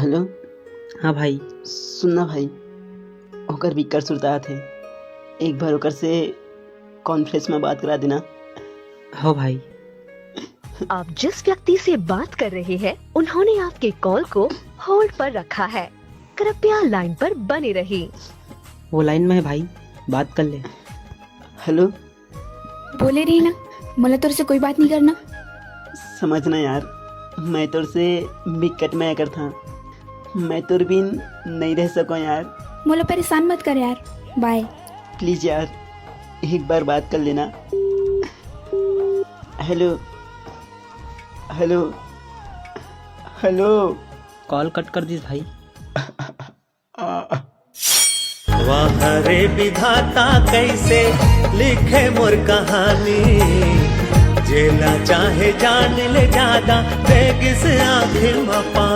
Hello. हाँ भाई। सुनना भाई, होकर भी कर सुरता थे, एक बार होकर से कॉन्फ्रेंस में बात करा देना। हो भाई। आप जिस व्यक्ति से बात कर रहे हैं उन्होंने आपके कॉल को होल्ड पर रखा है, कृपया लाइन पर बने रहिए। वो लाइन में है भाई, बात कर ले। हेलो। बोले रही ना, मला तोर से कोई बात नहीं करना। समझना यार, मैं तोर से बिकट में आकर था, मैं तोर बिन नहीं रह सको यार। मला परेशान मत कर यार, बाय। प्लीज यार, एक बार बात कर लेना। Hello hello hello. Call cut कर दी भाई। वाह रे विधाता कैसे लिखे मोर कहानी, जेला चाहे जान ले ज्यादा बेगिस आखिर में पानी।